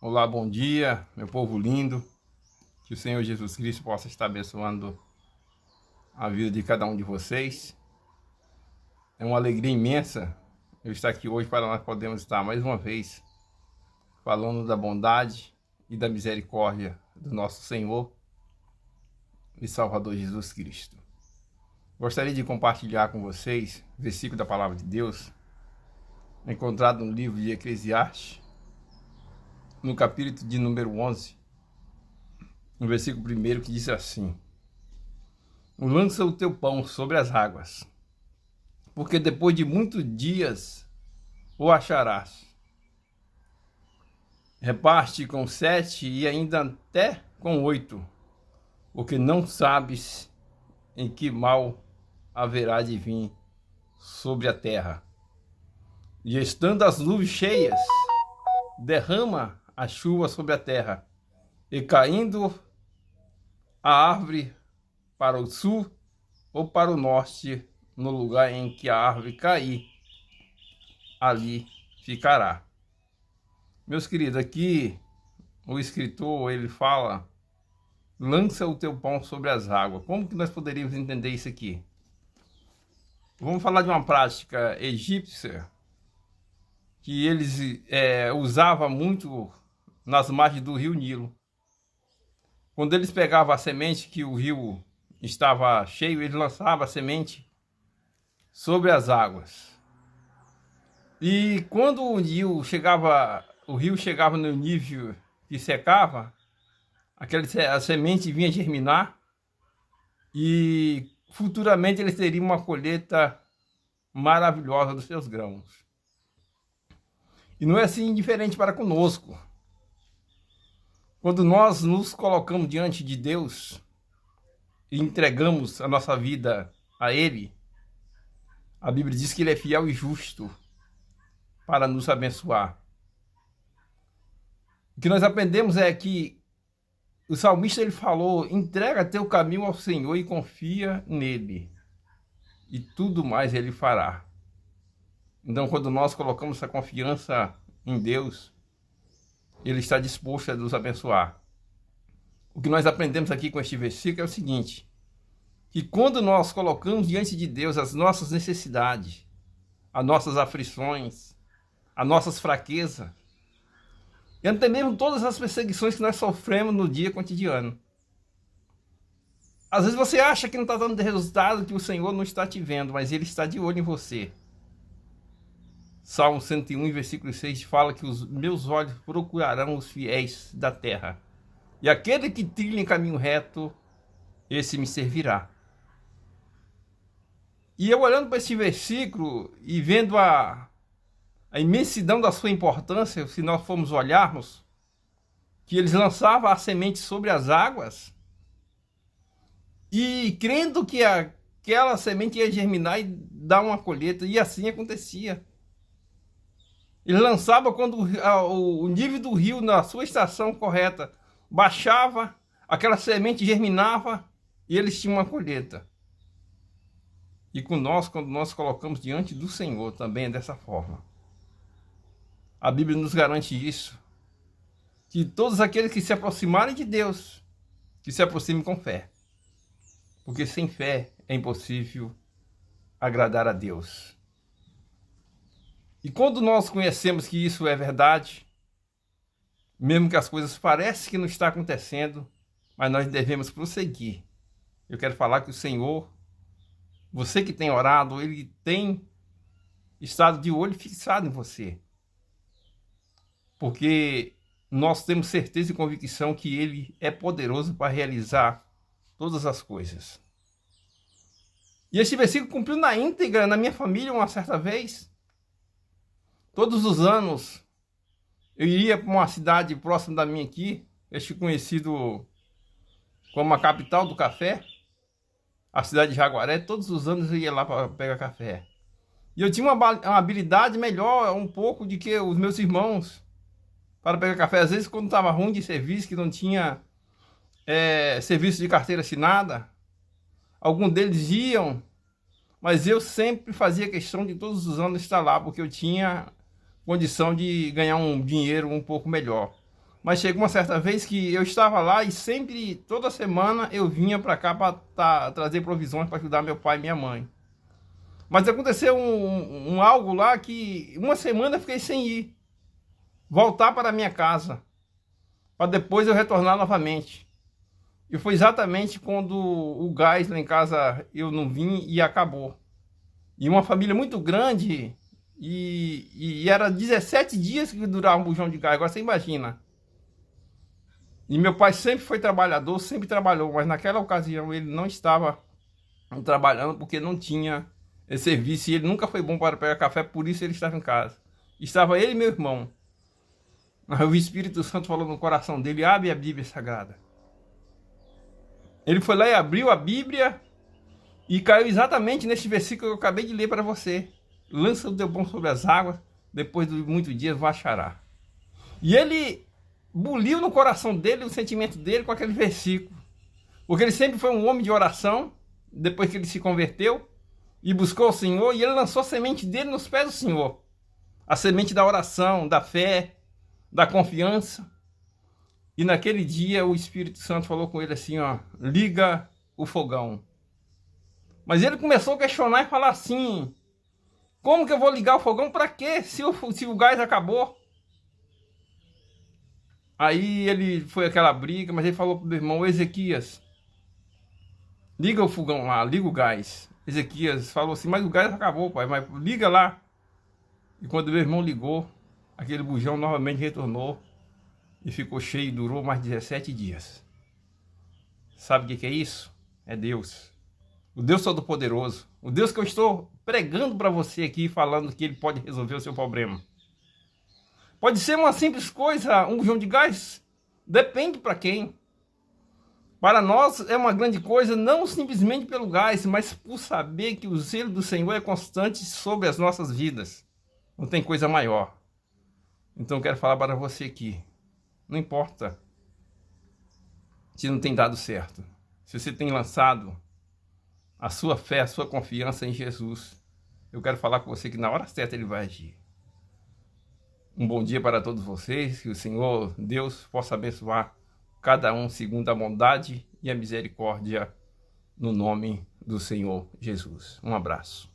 Olá, bom dia, meu povo lindo. Que o Senhor Jesus Cristo possa estar abençoando a vida de cada um de vocês. É uma alegria imensa eu estar aqui hoje para nós podermos estar mais uma vez falando da bondade e da misericórdia do nosso Senhor e Salvador Jesus Cristo. Gostaria de compartilhar com vocês o versículo da Palavra de Deus encontrado no livro de Eclesiastes, no capítulo de número 11, no versículo 1, que diz assim: lança o teu pão sobre as águas, porque depois de muitos dias o acharás. Reparte com 7 e ainda até com 8, porque não sabes em que mal haverá de vir sobre a terra. E estando as nuvens cheias, derrama a chuva sobre a terra, e caindo a árvore para o sul ou para o norte, no lugar em que a árvore cair, ali ficará. Meus queridos, aqui o escritor ele fala: lança o teu pão sobre as águas. Como que nós poderíamos entender isso aqui? Vamos falar de uma prática egípcia que eles usavam muito nas margens do rio Nilo. Quando eles pegavam a semente que o rio estava cheio, eles lançavam a semente sobre as águas. E quando o rio chegava no nível que secava, a semente vinha germinar e futuramente eles teriam uma colheita maravilhosa dos seus grãos. E não é assim diferente para conosco. Quando nós nos colocamos diante de Deus e entregamos a nossa vida a Ele, a Bíblia diz que Ele é fiel e justo para nos abençoar. O que nós aprendemos é que o salmista ele falou: entrega teu caminho ao Senhor e confia nele, e tudo mais ele fará. Então, quando nós colocamos essa confiança em Deus, Ele está disposto a nos abençoar. O que nós aprendemos aqui com este versículo é o seguinte: que quando nós colocamos diante de Deus as nossas necessidades, as nossas aflições, as nossas fraquezas, e até mesmo todas as perseguições que nós sofremos no dia cotidiano. Às vezes você acha que não está dando resultado, que o Senhor não está te vendo, mas Ele está de olho em você. Salmo 101, versículo 6, fala que os meus olhos procurarão os fiéis da terra, e aquele que trilha em caminho reto, esse me servirá. E eu olhando para esse versículo e vendo a imensidão da sua importância, se nós formos olharmos, que eles lançavam a semente sobre as águas, e crendo que aquela semente ia germinar e dar uma colheita, e assim acontecia. Ele lançava quando o nível do rio na sua estação correta baixava, aquela semente germinava e eles tinham uma colheita. E com nós, quando nós colocamos diante do Senhor, também é dessa forma. A Bíblia nos garante isso, que todos aqueles que se aproximarem de Deus, que se aproximem com fé. Porque sem fé é impossível agradar a Deus. E quando nós conhecemos que isso é verdade, mesmo que as coisas pareçam que não está acontecendo, mas nós devemos prosseguir. Eu quero falar que o Senhor, você que tem orado, Ele tem estado de olho fixado em você. Porque nós temos certeza e convicção que Ele é poderoso para realizar todas as coisas. E esse versículo cumpriu na íntegra na minha família uma certa vez. Todos os anos eu iria para uma cidade próxima da minha aqui, este conhecido como a capital do café, a cidade de Jaguaré. Todos os anos eu ia lá para pegar café. E eu tinha uma habilidade melhor um pouco do que os meus irmãos para pegar café. Às vezes, quando estava ruim de serviço, que não tinha serviço de carteira assinada, alguns deles iam, mas eu sempre fazia questão de todos os anos estar lá, porque eu tinha condição de ganhar um dinheiro um pouco melhor. Mas chegou uma certa vez que eu estava lá e sempre, toda semana, eu vinha para cá para trazer provisões para ajudar meu pai e minha mãe. Mas aconteceu um algo lá que uma semana eu fiquei sem ir. Voltar para a minha casa, para depois eu retornar novamente. E foi exatamente quando o gás lá em casa eu não vim e acabou. E uma família muito grande, e era 17 dias que durava um bujão de gás, agora você imagina. E meu pai sempre foi trabalhador, sempre trabalhou, mas naquela ocasião ele não estava trabalhando porque não tinha esse serviço e ele nunca foi bom para pegar café, por isso ele estava em casa. Estava ele e meu irmão. Aí o Espírito Santo falou no coração dele: abre a Bíblia Sagrada. Ele foi lá e abriu a Bíblia e caiu exatamente nesse versículo que eu acabei de ler para você. Lança o teu pão sobre as águas, depois de muitos dias vai achará. E ele buliu no coração dele o sentimento dele com aquele versículo. Porque ele sempre foi um homem de oração, depois que ele se converteu e buscou o Senhor, e ele lançou a semente dele nos pés do Senhor. A semente da oração, da fé, da confiança. E naquele dia o Espírito Santo falou com ele assim, ó, liga o fogão. Mas ele começou a questionar e falar assim, como que eu vou ligar o fogão para quê? Se o gás acabou. Aí ele foi aquela briga, mas ele falou pro meu irmão: Ezequias, liga o fogão lá, liga o gás. Ezequias falou assim: mas o gás acabou, pai, mas liga lá. E quando meu irmão ligou, aquele bujão novamente retornou e ficou cheio e durou mais 17 dias. Sabe o que é isso? É Deus. O Deus Todo-Poderoso. O Deus que eu estou pregando para você aqui, falando que Ele pode resolver o seu problema. Pode ser uma simples coisa, um bujão de gás. Depende para quem. Para nós é uma grande coisa, não simplesmente pelo gás, mas por saber que o zelo do Senhor é constante sobre as nossas vidas. Não tem coisa maior. Então eu quero falar para você aqui. Não importa se não tem dado certo. Se você tem lançado a sua fé, a sua confiança em Jesus, eu quero falar com você que na hora certa Ele vai agir. Um bom dia para todos vocês, que o Senhor Deus possa abençoar cada um segundo a bondade e a misericórdia no nome do Senhor Jesus. Um abraço.